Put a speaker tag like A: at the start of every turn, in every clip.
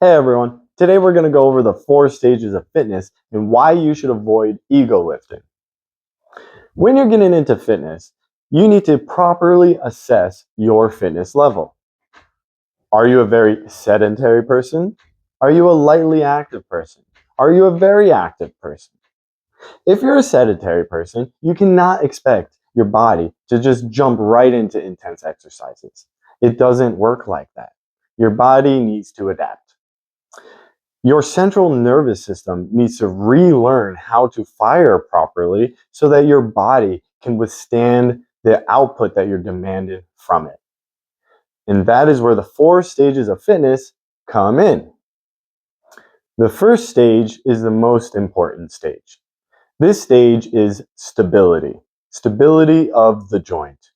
A: Hey everyone, today we're going to go over the 4 stages of fitness and why you should avoid ego lifting. When you're getting into fitness, you need to properly assess your fitness level. Are you a very sedentary person? Are you a lightly active person? Are you a very active person? If you're a sedentary person, you cannot expect your body to just jump right into intense exercises. It doesn't work like that. Your body needs to adapt. Your central nervous system needs to relearn how to fire properly so that your body can withstand the output that you're demanded from it. And that is where the 4 stages of fitness come in. The first stage is the most important stage. This stage is stability, stability of the joint.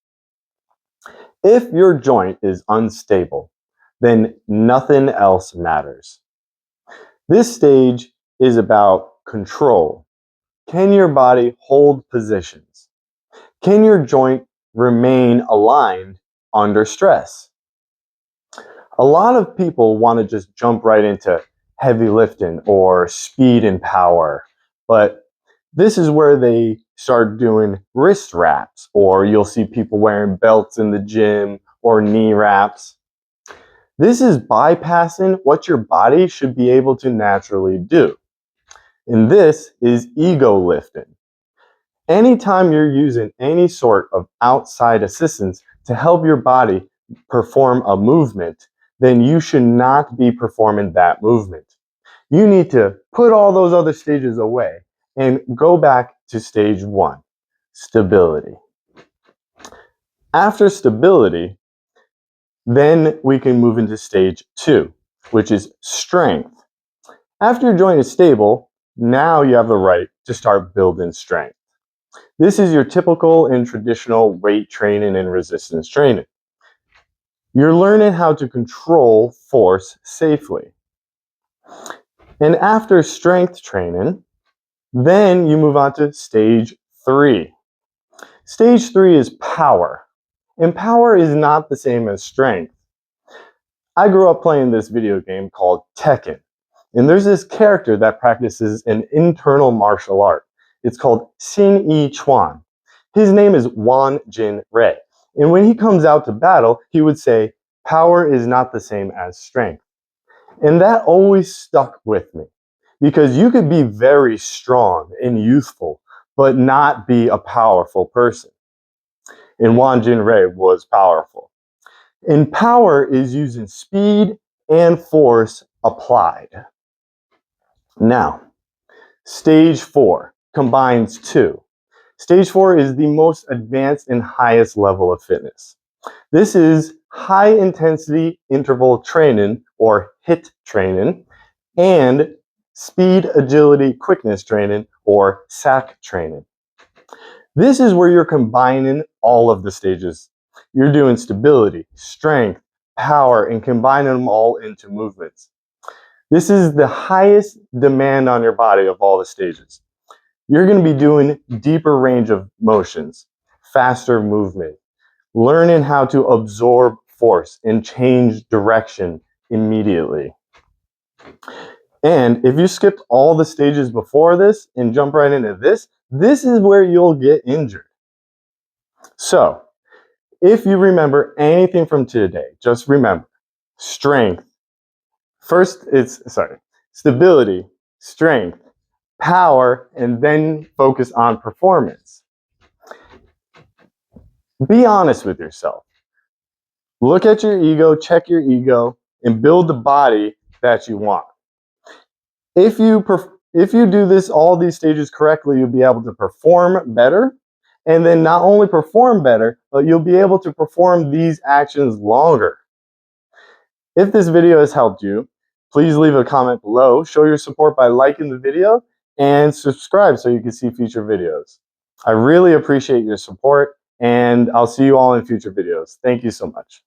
A: If your joint is unstable, then nothing else matters. This stage is about control. Can your body hold positions? Can your joint remain aligned under stress? A lot of people want to just jump right into heavy lifting or speed and power, but this is where they start doing wrist wraps, or you'll see people wearing belts in the gym or knee wraps. This is bypassing what your body should be able to naturally do. And this is ego lifting. Anytime you're using any sort of outside assistance to help your body perform a movement, then you should not be performing that movement. You need to put all those other stages away and go back to stage 1, stability. After stability, then we can move into stage 2, which is strength. After your joint is stable, now you have the right to start building strength. This is your typical and traditional weight training and resistance training. You're learning how to control force safely. And after strength training, then you move on to stage 3. Stage 3 is power. And power is not the same as strength. I grew up playing this video game called Tekken. And there's this character that practices an internal martial art. It's called Xin Yi Chuan. His name is Wan Jin Rei. And when he comes out to battle, he would say, power is not the same as strength. And that always stuck with me. Because you could be very strong and youthful, but not be a powerful person. And Wan Jin Rei was powerful. And power is using speed and force applied. Now, stage 4 combines 2. Stage 4 is the most advanced and highest level of fitness. This is high intensity interval training, or HIIT training, and speed, agility, quickness training, or SAQ training. This is where you're combining all of the stages. You're doing stability, strength, power, and combining them all into movements. This is the highest demand on your body of all the stages. You're going to be doing deeper range of motions, faster movement, learning how to absorb force and change direction immediately. And if you skipped all the stages before this and jump right into this, this is where you'll get injured. So, if you remember anything from today, just remember strength. First, stability, strength, power, and then focus on performance. Be honest with yourself. Look at your ego, check your ego, and build the body that you want. If you do all these stages correctly, you'll be able to perform better, and then not only perform better, but you'll be able to perform these actions longer. If this video has helped you, please leave a comment below, show your support by liking the video, and subscribe so you can see future videos. I really appreciate your support, and I'll see you all in future videos. Thank you so much.